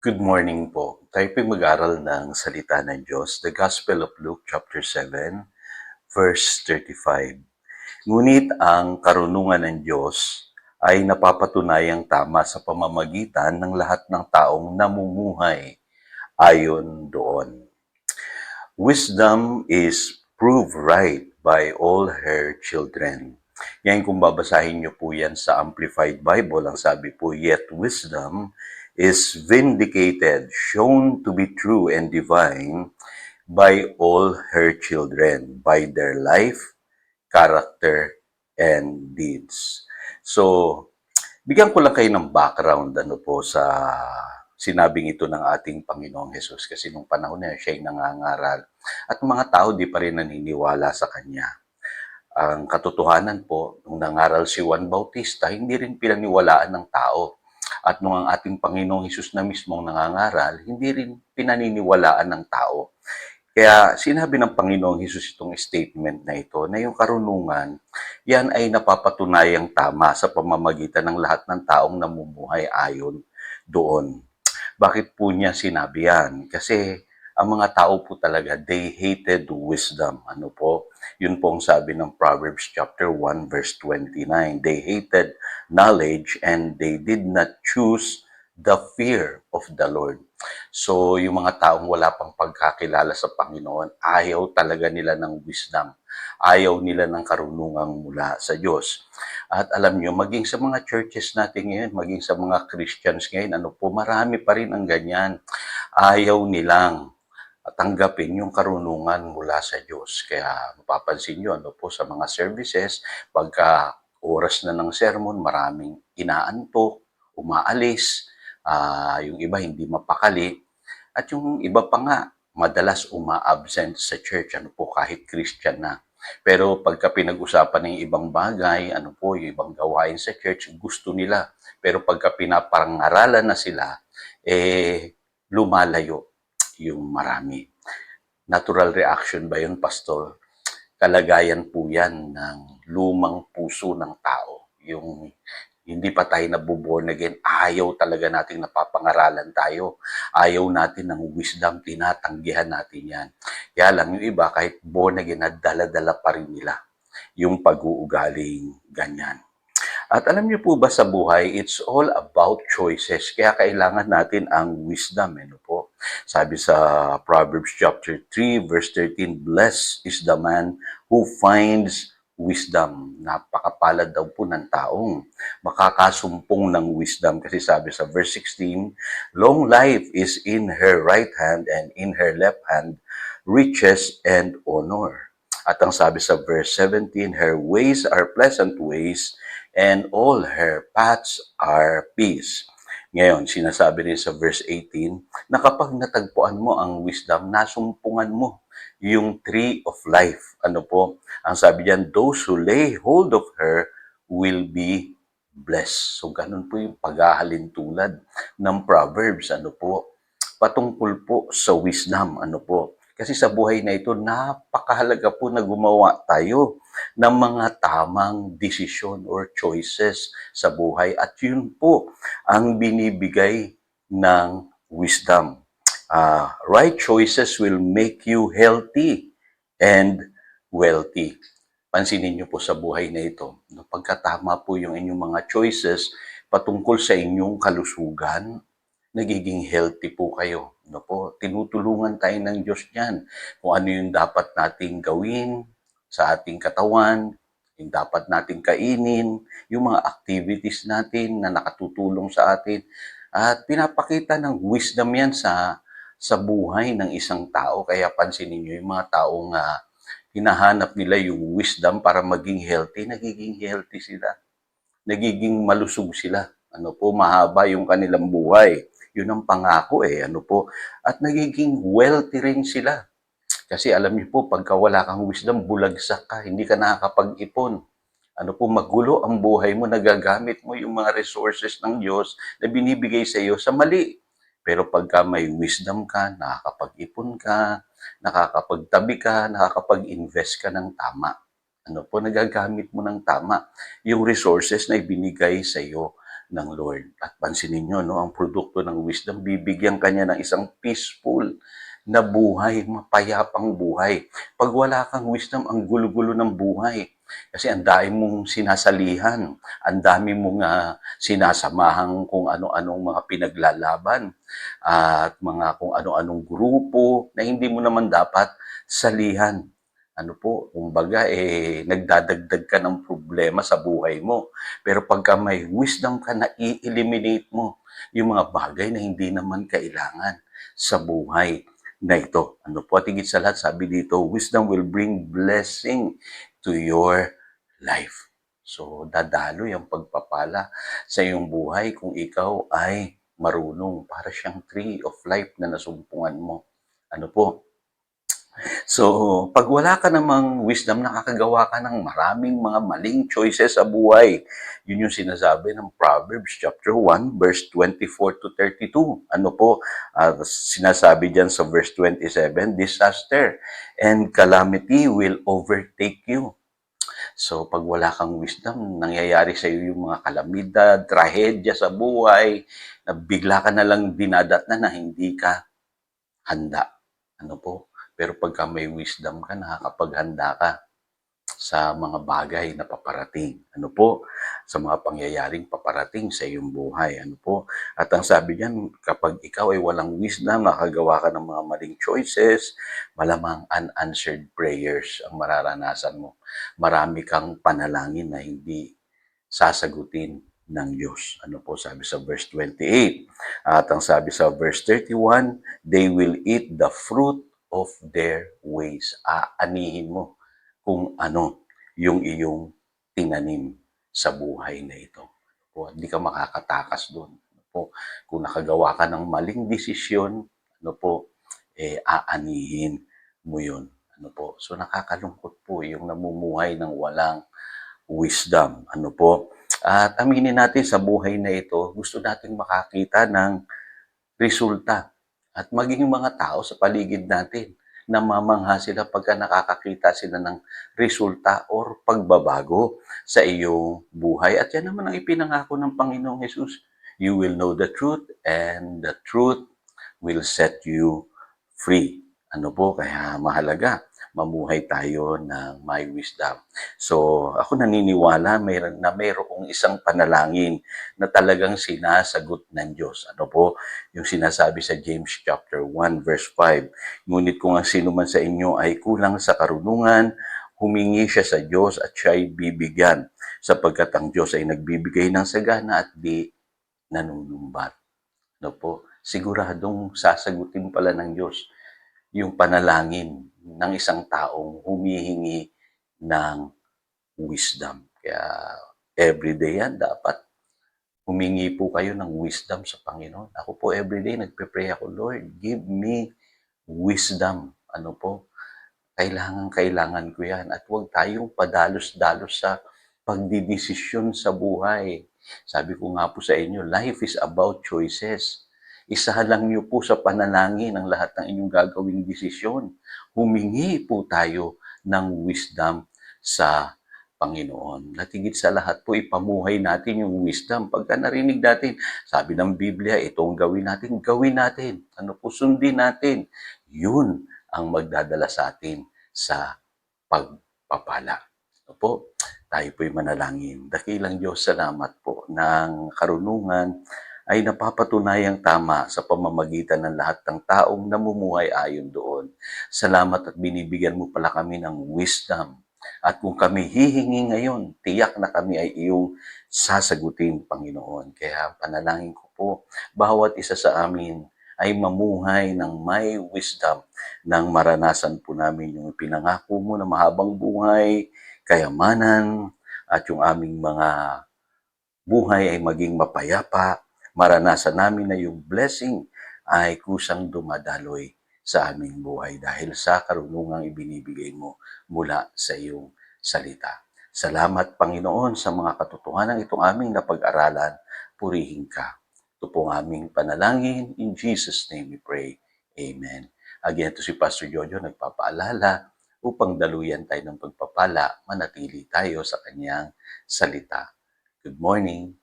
Good morning po. Tayo po'y mag-aral ng salita ng Diyos, the Gospel of Luke chapter 7, verse 35. Ngunit ang karunungan ng Diyos ay napapatunayang tama sa pamamagitan ng lahat ng taong namumuhay ayon doon. Wisdom is proved right by all her children. Ngayon kung babasahin niyo po yan sa Amplified Bible, ang sabi po, yet wisdom is vindicated, shown to be true and divine by all her children, by their life, character, and deeds. So, bigyan ko lang kayo ng background po sa sinabing ito ng ating Panginoong Hesus kasi nung panahon na siya ay nangangaral at mga tao di pa rin naniniwala sa Kanya. Ang katotohanan po, nung nangaral si Juan Bautista, hindi rin pinaniwalaan ng tao. At nung ang ating Panginoong Hesus na mismong nangangaral, hindi rin pinaniniwalaan ng tao. Kaya sinabi ng Panginoong Hesus itong statement na ito, na yung karunungan, yan ay napapatunayang tama sa pamamagitan ng lahat ng taong namumuhay ayon doon. Bakit po niya sinabi yan? Kasi ang mga tao po talaga, they hated wisdom. Ano po? Yun po ang sabi ng Proverbs chapter 1 verse 29. They hated knowledge and they did not choose the fear of the Lord. So, yung mga taong wala pang pagkakilala sa Panginoon, ayaw talaga nila ng wisdom. Ayaw nila ng karunungang mula sa Diyos. At alam nyo, maging sa mga churches natin ngayon, maging sa mga Christians ngayon, marami pa rin ang ganyan. Ayaw nilang tanggapin yung karunungan mula sa Diyos. Kaya mapapansin nyo, sa mga services, pagka oras na ng sermon, maraming inaantok, umaalis, yung iba hindi mapakali, at yung iba pa nga, madalas uma-absent sa church, kahit Christian na. Pero pagka pinag-usapan ng ibang bagay, yung ibang gawain sa church, gusto nila. Pero pagka pinapangaralan na sila, lumalayo yung marami. Natural reaction ba yun, Pastor? Kalagayan po yan ng lumang puso ng tao. Yung hindi pa tayo nabuborn again, ayaw talaga nating napapangaralan tayo. Ayaw natin ng wisdom, tinatanggihan natin yan. Kaya lang yung iba, kahit born again, dala-dala pa rin nila yung pag-uugaling ganyan. At alam niyo po ba sa buhay, it's all about choices. Kaya kailangan natin ang wisdom. Sabi sa Proverbs chapter 3 verse 13, blessed is the man who finds wisdom. Napakapalad daw po ng taong makakasumpong ng wisdom. Kasi sabi sa verse 16, long life is in her right hand and in her left hand, riches and honor. At ang sabi sa verse 17, her ways are pleasant ways, and all her paths are peace. Ngayon, sinasabi rin sa verse 18, na kapag natagpuan mo ang wisdom, nasumpungan mo yung tree of life. Ang sabi diyan, those who lay hold of her will be blessed. So, ganun po yung paghahalin tulad ng Proverbs. Patungkol po sa wisdom. Kasi sa buhay na ito, napakahalaga po na gumawa tayo ng mga tamang desisyon or choices sa buhay. At yun po ang binibigay ng wisdom. Right choices will make you healthy and wealthy. Pansinin niyo po sa buhay na ito, pagkatama po yung inyong mga choices patungkol sa inyong kalusugan, nagiging healthy po kayo. Tinutulungan tayo ng Diyos niyan kung ano yung dapat nating gawin sa ating katawan, yung dapat nating kainin, yung mga activities natin na nakatutulong sa atin. At pinapakita ng wisdom yan sa buhay ng isang tao. Kaya pansinin niyo yung mga taong hinahanap nila yung wisdom para maging healthy, nagiging healthy sila. Nagiging malusog sila. Mahaba yung kanilang buhay. Yun ang pangako At nagiging wealthy rin sila. Kasi alam niyo po, pagka wala kang wisdom, bulagsak ka, hindi ka nakakapag-ipon. Magulo ang buhay mo, nagagamit mo yung mga resources ng Diyos na binibigay sa iyo sa mali. Pero pagka may wisdom ka, nakakapag-ipon ka, nakakapagtabi ka, nakakapag-invest ka ng tama. Nagagamit mo ng tama yung resources na ibinigay sa iyo ng Lord. At pansinin nyo, no, ang produkto ng wisdom, bibigyan kanya ng isang peaceful na buhay, mapayapang buhay. Pag wala kang wisdom, ang gulo-gulo ng buhay. Kasi ang dami mong sinasalihan, ang dami mong sinasamahang kung ano-anong mga pinaglalaban at mga kung ano-anong grupo na hindi mo naman dapat salihan. Ano po, kumbaga, nagdadagdag ka ng problema sa buhay mo. Pero pagka may wisdom ka na i-eliminate mo yung mga bagay na hindi naman kailangan sa buhay na ito. Ano po, at higit sa lahat, sabi dito, wisdom will bring blessing to your life. So, dadalo yung pagpapala sa iyong buhay kung ikaw ay marunong. Para siyang tree of life na nasumpungan mo. Ano po, so, pag wala ka namang wisdom, nakakagawa ka ng maraming mga maling choices sa buhay. Yun yung sinasabi ng Proverbs chapter 1, verse 24 to 32. Ano po, sinasabi dyan sa verse 27, disaster and calamity will overtake you. So, pag wala kang wisdom, nangyayari sa iyo yung mga kalamidad, trahedya sa buhay, na bigla ka na lang dinadatnan na hindi ka handa. Ano po? Pero pagka may wisdom ka, nakakapaghanda ka sa mga bagay na paparating. Ano po? Sa mga pangyayaring paparating sa iyong buhay. Ano po? At ang sabi niyan, kapag ikaw ay walang wisdom, nakagawa ka ng mga maling choices, malamang unanswered prayers ang mararanasan mo. Marami kang panalangin na hindi sasagutin ng Diyos. Ano po sabi sa verse 28? At ang sabi sa verse 31, they will eat the fruit of their ways. Aanihin mo kung ano yung iyong tinanim sa buhay na ito. Ano po, hindi ka makakatakas doon. Ano po, kung nakagawa ka ng maling desisyon, ano po, aanihin mo yun. Ano po, so nakakalungkot po yung namumuhay ng walang wisdom. Ano po? At aminin natin sa buhay na ito, gusto nating makakita ng resulta. At maging mga tao sa paligid natin, namamangha sila pagka nakakakita sila ng resulta or pagbabago sa iyong buhay. At yan naman ang ipinangako ng Panginoong Jesus. You will know the truth and the truth will set you free. Ano po, kaya mahalaga mamuhay tayo ng may wisdom. So, ako naniniwala mayroong isang panalangin na talagang sinasagot ng Diyos. Ano po, yung sinasabi sa James chapter 1 verse 5. Ngunit kung ang sino man sa inyo ay kulang sa karunungan, humingi siya sa Diyos at siya ay bibigyan, sapagkat ang Diyos ay nagbibigay ng sagana at di nanunumbat. Ano po, siguradong sasagutin pala ng Diyos yung panalangin ng isang taong humihingi ng wisdom. Kaya everyday yan, dapat humingi po kayo ng wisdom sa Panginoon. Ako po everyday nagpe-pray ako, Lord, give me wisdom. Ano po, kailangan ko yan. At huwag tayong padalos-dalos sa pagdidesisyon sa buhay. Sabi ko nga po sa inyo, life is about choices. Isahalang niyo po sa panalangin ang lahat ng inyong gagawing desisyon. Humingi po tayo ng wisdom sa Panginoon. At higit sa lahat po, ipamuhay natin yung wisdom. Pagka narinig natin, sabi ng Biblia, itong gawin natin, gawin natin. Ano po, sundin natin. Yun ang magdadala sa atin sa pagpapala. Ano po, tayo po'y manalangin. Dakilang Diyos, salamat po ng karunungan ay napapatunayang tama sa pamamagitan ng lahat ng taong namumuhay ayon doon. Salamat at binibigyan mo pala kami ng wisdom. At kung kami hihingi ngayon, tiyak na kami ay iyong sasagutin, Panginoon. Kaya panalangin ko po, bawat isa sa amin ay mamuhay ng may wisdom nang maranasan po namin yung pinangako mo na mahabang buhay, kayamanan, at yung aming mga buhay ay maging mapayapa. Maranasan namin na yung blessing ay kusang dumadaloy sa aming buhay dahil sa karunungang ibinibigay mo mula sa iyong salita. Salamat, Panginoon, sa mga katotohanan itong aming napag-aralan. Purihin ka. Ito pong aming panalangin. In Jesus' name we pray. Amen. Again, ito si Pastor Jojo nagpapaalala upang daluyan tayo ng pagpapala, manatili tayo sa kanyang salita. Good morning.